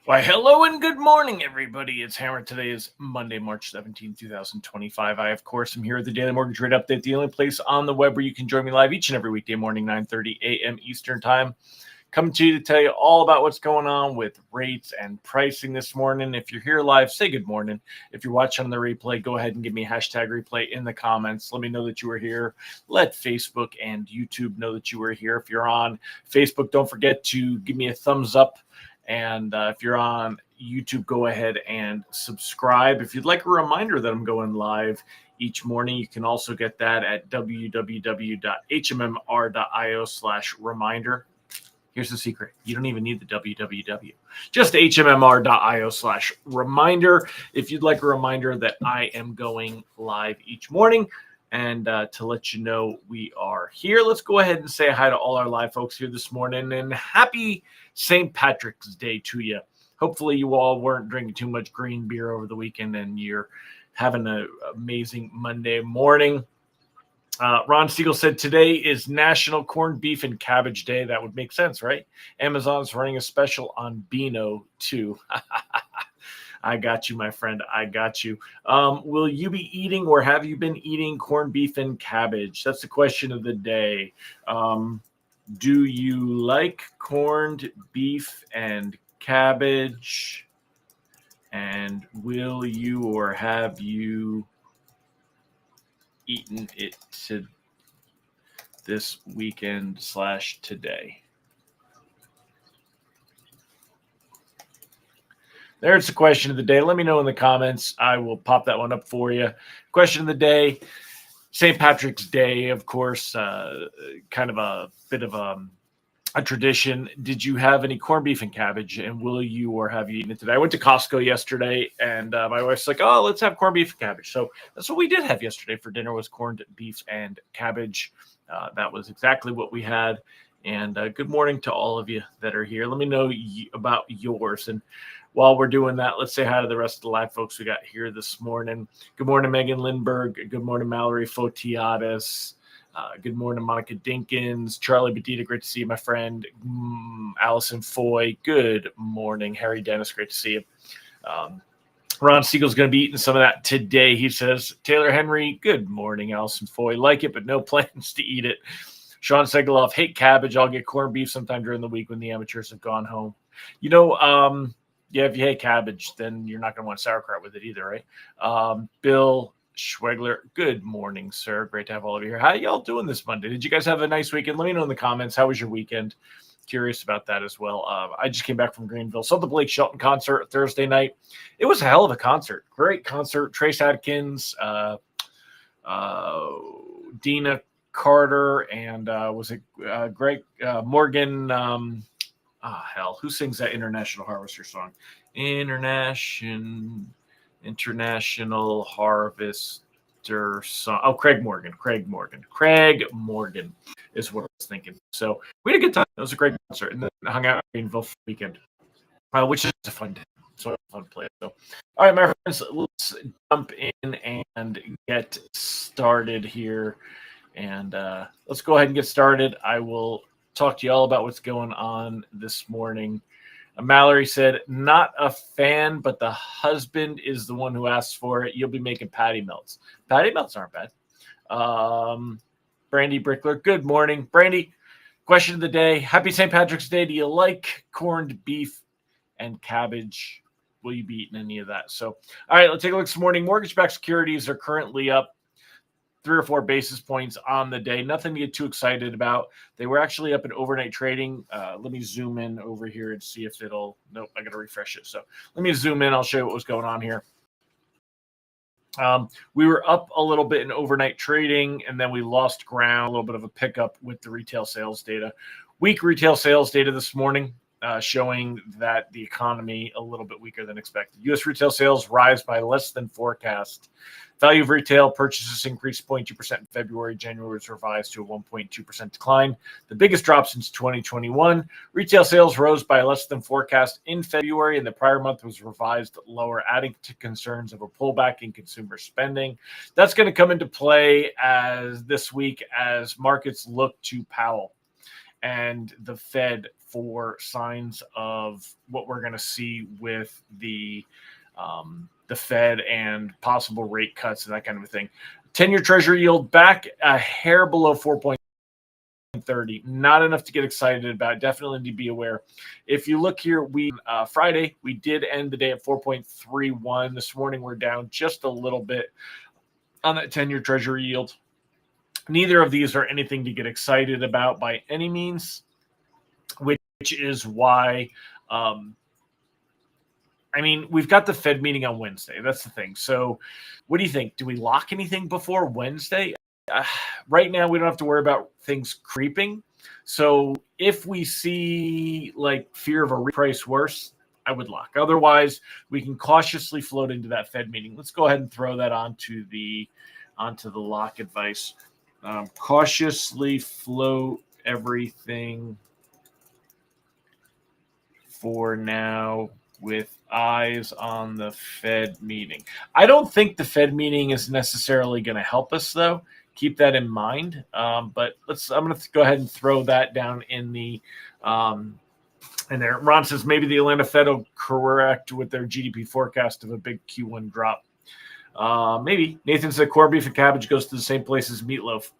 Why, hello and good morning, everybody. It's Hammer. Today is Monday, March 17th, 2025. I, of course, am here with the Daily Mortgage Rate Update, the only place on the web where you can join me live each and every weekday morning, 9:30 a.m. Eastern Time. Coming to you to tell you all about what's going on with rates and pricing this morning. If you're here live, say good morning. If you're watching on the replay, go ahead and give me hashtag replay in the comments. Let me know that you were here. Let Facebook and YouTube know that you were here. If you're on Facebook, don't forget to give me a thumbs up. And if you're on YouTube, go ahead and subscribe. If you'd like a reminder that I'm going live each morning, you can also get that at www.hmmr.io/reminder. Here's the secret. You don't even need the www. Just hmmr.io/reminder. If you'd like a reminder that I am going live each morning and to let you know we are here, let's go ahead and say hi to all our live folks here this morning. And happy St. Patrick's Day to you. Hopefully you all weren't drinking too much green beer over the weekend and you're having an amazing Monday morning. Ron Siegel said today is National Corned Beef and Cabbage Day. That would make sense, right? Amazon's running a special on Beano too. I got you, my friend. I got you. Will you be eating or have you been eating corned beef and cabbage? That's the question of the day. Do you like corned beef and cabbage? And will you or have you eaten it this weekend / today? There's the question of the day. Let me know in the comments. I will pop that one up for you. Question of the day. St. Patrick's Day, of course, kind of a bit of a tradition. Did you have any corned beef and cabbage, and will you or have you eaten it today? I went to Costco yesterday, and my wife's like, "Oh, let's have corned beef and cabbage." So that's what we did have yesterday for dinner was corned beef and cabbage. That was exactly what we had. And good morning to all of you that are here. Let me know about yours. And while we're doing that, let's say hi to the rest of the live folks we got here this morning. Good morning, Megan Lindberg. Good morning, Mallory Fotiadis. Good morning, Monica Dinkins. Charlie Bedita, great to see you, my friend. Allison Foy, good morning. Harry Dennis, great to see you. Ron Siegel's going to be eating some of that today, he says. Taylor Henry, good morning, Allison Foy. Like it, but no plans to eat it. Sean Segaloff, hate cabbage. I'll get corned beef sometime during the week when the amateurs have gone home. You know, yeah, if you hate cabbage, then you're not going to want sauerkraut with it either, right? Bill Schwegler, good morning, sir. Great to have all of you here. How y'all doing this Monday? Did you guys have a nice weekend? Let me know in the comments. How was your weekend? Curious about that as well. I just came back from Greenville. Saw the Blake Shelton concert Thursday night. It was a hell of a concert. Great concert. Trace Adkins, Dina Carter, and was it Greg Morgan? Who sings that International Harvester song? International Harvester song. Oh, Craig Morgan is what I was thinking. So we had a good time. It was a great concert, and then hung out in Greenville for the weekend, which is a fun day. So fun play. So, all right, my friends, let's jump in and get started here. And let's go ahead and get started. I will talk to you all about what's going on this morning. Mallory said, not a fan, but the husband is the one who asks for it. You'll be making patty melts. Patty melts aren't bad. Brandy Brickler, good morning. Brandy, question of the day. Happy St. Patrick's Day. Do you like corned beef and cabbage? Will you be eating any of that? So, all right, let's take a look this morning. Mortgage-backed securities are currently up 3 or 4 basis points on the day. Nothing to get too excited about. They were actually up in overnight trading. Let me zoom in over here and see if it'll. Nope, I got to refresh it. So let me zoom in. I'll show you what was going on here. We were up a little bit in overnight trading, and then we lost ground, a little bit of a pickup with the retail sales data. Weak retail sales data this morning, showing that the economy a little bit weaker than expected. U.S. retail sales rise by less than forecast. Value of retail purchases increased 0.2% in February. January was revised to a 1.2% decline, the biggest drop since 2021. Retail sales rose by less than forecast in February, and the prior month was revised lower, adding to concerns of a pullback in consumer spending. That's going to come into play as this week as markets look to Powell and the Fed for signs of what we're going to see with the Fed and possible rate cuts and that kind of a thing. 10-year Treasury yield back a hair below 4.30. Not enough to get excited about. Definitely need to be aware. If you look here, Friday, we did end the day at 4.31. This morning, we're down just a little bit on that 10-year Treasury yield. Neither of these are anything to get excited about by any means, which is why, we've got the Fed meeting on Wednesday. That's the thing. So what do you think? Do we lock anything before Wednesday? Right now, we don't have to worry about things creeping. So if we see like fear of a reprice worse, I would lock. Otherwise, we can cautiously float into that Fed meeting. Let's go ahead and throw that onto the lock advice. Cautiously float everything for now with eyes on the Fed meeting. I don't think the Fed meeting is necessarily going to help us, though. Keep that in mind. But I'm going to go ahead and throw that down in the and there. Ron says maybe the Atlanta Fed will correct with their GDP forecast of a big Q1 drop. Maybe. Nathan said corned beef and cabbage goes to the same place as meatloaf.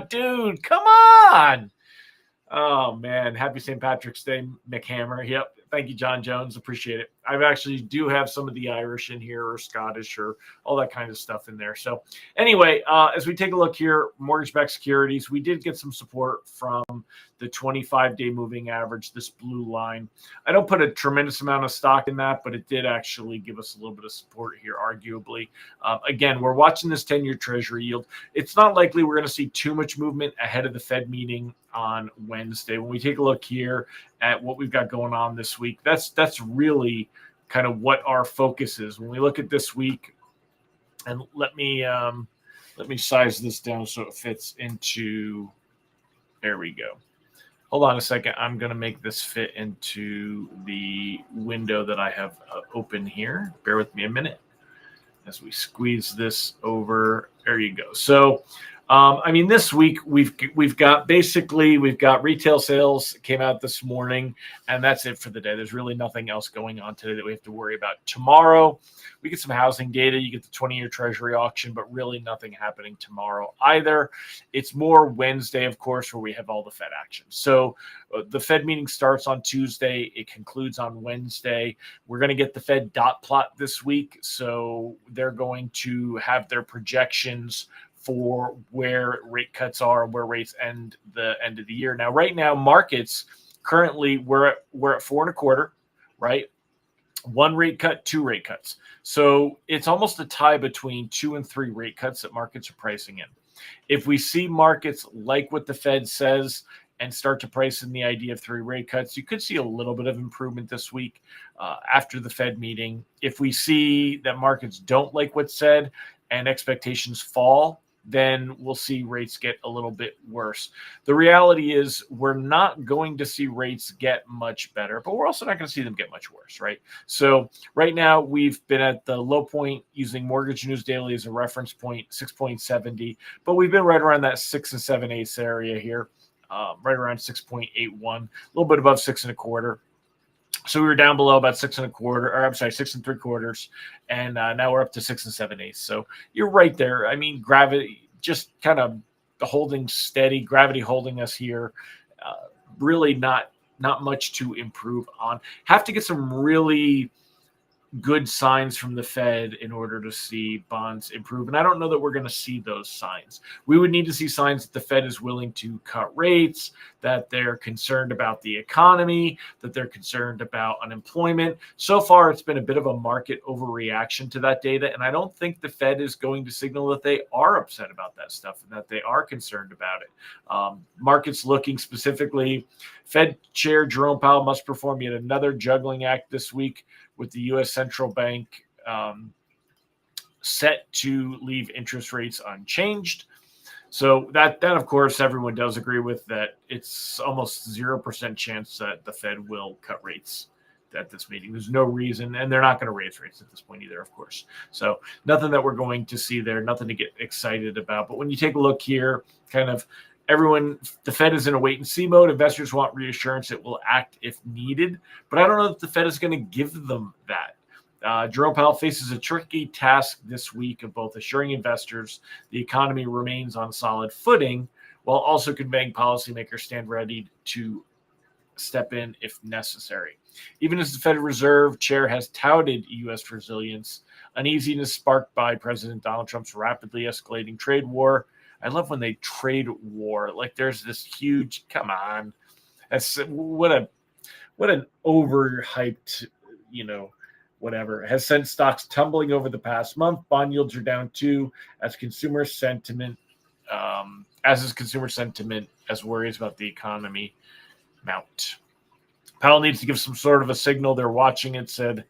Dude, come on. Oh, man. Happy St. Patrick's Day, Mick Hammer. Yep. Thank you, John Jones. Appreciate it. I actually do have some of the Irish in here or Scottish or all that kind of stuff in there. So anyway, as we take a look here, mortgage-backed securities, we did get some support from the 25-day moving average, this blue line. I don't put a tremendous amount of stock in that, but it did actually give us a little bit of support here, arguably. Again, we're watching this 10-year Treasury yield. It's not likely we're going to see too much movement ahead of the Fed meeting on Wednesday. When we take a look here at what we've got going on this week, that's really kind of what our focus is. When we look at this week, and let me size this down so it fits into, there we go. Hold on a second. I'm going to make this fit into the window that I have open here. Bear with me a minute as we squeeze this over. There you go. So, this week we've got retail sales came out this morning, and that's it for the day. There's really nothing else going on today that we have to worry about. Tomorrow, we get some housing data. You get the 20-year Treasury auction, but really nothing happening tomorrow either. It's more Wednesday, of course, where we have all the Fed action. So the Fed meeting starts on Tuesday. It concludes on Wednesday. We're going to get the Fed dot plot this week. So they're going to have their projections for where rate cuts are and where rates end the end of the year. Now, right now, markets currently we're at 4.25, right? 1 rate cut, 2 rate cuts. So it's almost a tie between 2 and 3 rate cuts that markets are pricing in. If we see markets like what the Fed says and start to price in the idea of 3 rate cuts, you could see a little bit of improvement this week after the Fed meeting. If we see that markets don't like what's said and expectations fall, then we'll see rates get a little bit worse. The reality is we're not going to see rates get much better, but we're also not going to see them get much worse, right? So right now we've been at the low point using Mortgage News Daily as a reference point, 6.70, but we've been right around that 6 7/8 area here, right around 6.81, a little bit above 6 1/4. So we were down below about 6 1/4, or I'm sorry, 6 3/4, and now we're up to 6 7/8. So you're right there. Gravity just kind of holding steady, gravity holding us here. Really not much to improve on. Have to get some really good signs from the Fed in order to see bonds improve. And I don't know that we're going to see those signs. We would need to see signs that the Fed is willing to cut rates, that they're concerned about the economy, that they're concerned about unemployment. So far, it's been a bit of a market overreaction to that data. And I don't think the Fed is going to signal that they are upset about that stuff and that they are concerned about it. Markets looking specifically, Fed Chair Jerome Powell must perform yet another juggling act this week with the U.S. Central Bank set to leave interest rates unchanged. So that of course, everyone does agree with that. It's almost 0% chance that the Fed will cut rates at this meeting. There's no reason, and they're not going to raise rates at this point either, of course. So nothing that we're going to see there, nothing to get excited about. But when you take a look here, kind of The Fed is in a wait and see mode. Investors want reassurance it will act if needed, but I don't know that the Fed is going to give them that. Jerome Powell faces a tricky task this week of both assuring investors the economy remains on solid footing while also conveying policymakers stand ready to step in if necessary. Even as the Federal Reserve Chair has touted U.S. resilience, uneasiness sparked by President Donald Trump's rapidly escalating trade war. I love when they trade war. Like there's this huge, come on. What an overhyped, whatever, has sent stocks tumbling over the past month. Bond yields are down too as consumer sentiment, as worries about the economy mount. Powell needs to give some sort of a signal they're watching it, said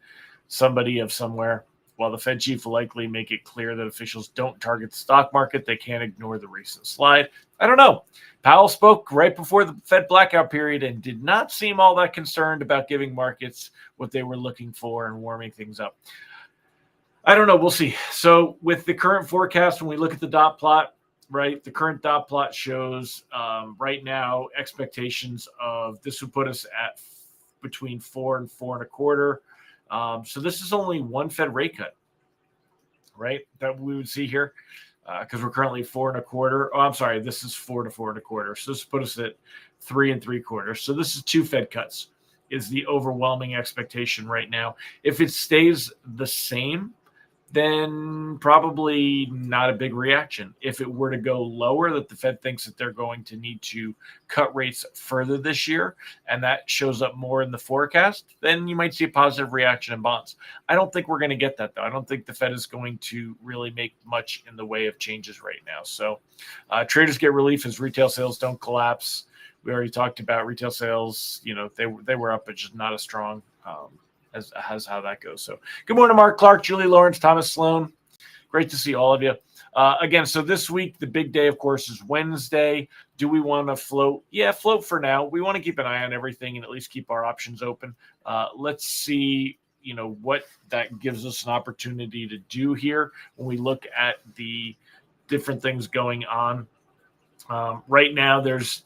somebody of somewhere. While the Fed chief will likely make it clear that officials don't target the stock market, they can't ignore the recent slide. I don't know. Powell spoke right before the Fed blackout period and did not seem all that concerned about giving markets what they were looking for and warming things up. I don't know. We'll see. So with the current forecast, when we look at the dot plot, right, the current dot plot shows right now expectations of this would put us at between 4 and 4.25. So this is only one Fed rate cut, right, that we would see here because we're currently 4.25. Oh, I'm sorry. This is 4 to 4.25. So this put us at 3 3/4. So this is 2 Fed cuts is the overwhelming expectation right now. If it stays the same, then probably not a big reaction. If it were to go lower, that the Fed thinks that they're going to need to cut rates further this year, and that shows up more in the forecast, then you might see a positive reaction in bonds. I don't think we're going to get that, though. I don't think the Fed is going to really make much in the way of changes right now. So traders get relief as retail sales don't collapse. We already talked about retail sales. They were up, but just not as strong as how that goes. So good morning, Mark Clark, Julie Lawrence, Thomas Sloan. Great to see all of you. Again, so this week, the big day, of course, is Wednesday. Do we want to float? Yeah, float for now. We want to keep an eye on everything and at least keep our options open. Let's see, what that gives us an opportunity to do here when we look at the different things going on. Right now, there's,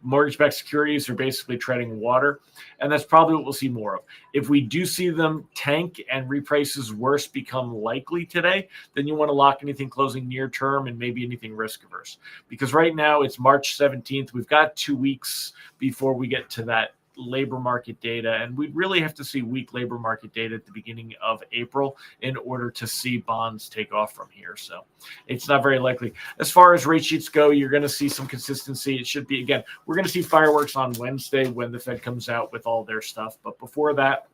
mortgage-backed securities are basically treading water, and that's probably what we'll see more of. If we do see them tank and reprices worse become likely today, then you want to lock anything closing near term and maybe anything risk averse. Because right now it's March 17th. We've got 2 weeks before we get to that labor market data, and we'd really have to see weak labor market data at the beginning of April in order to see bonds take off from here. So it's not very likely. As far as rate sheets go, you're going to see some consistency. It should be, again, we're going to see fireworks on Wednesday when the Fed comes out with all their stuff. But before that,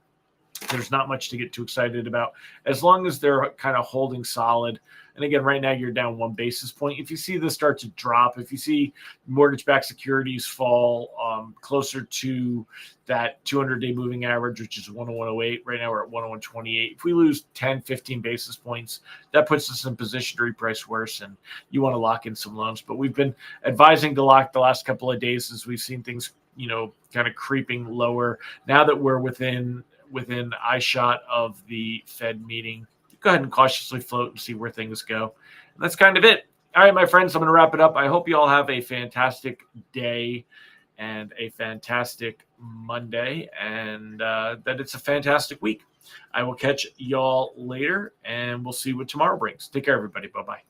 there's not much to get too excited about as long as they're kind of holding solid. And again, right now you're down 1 basis point. If you see this start to drop, if you see mortgage-backed securities fall closer to that 200-day moving average, which is 101.08, right now we're at 101.28. If we lose 10, 15 basis points, that puts us in position to reprice worse, and you want to lock in some loans. But we've been advising to lock the last couple of days as we've seen things, kind of creeping lower. Now that we're within eye shot of the Fed meeting, go ahead and cautiously float and see where things go. And that's kind of it. All right, my friends, I'm going to wrap it up. I hope you all have a fantastic day and a fantastic Monday, and that it's a fantastic week. I will catch y'all later, and we'll see what tomorrow brings. Take care, everybody. Bye-bye.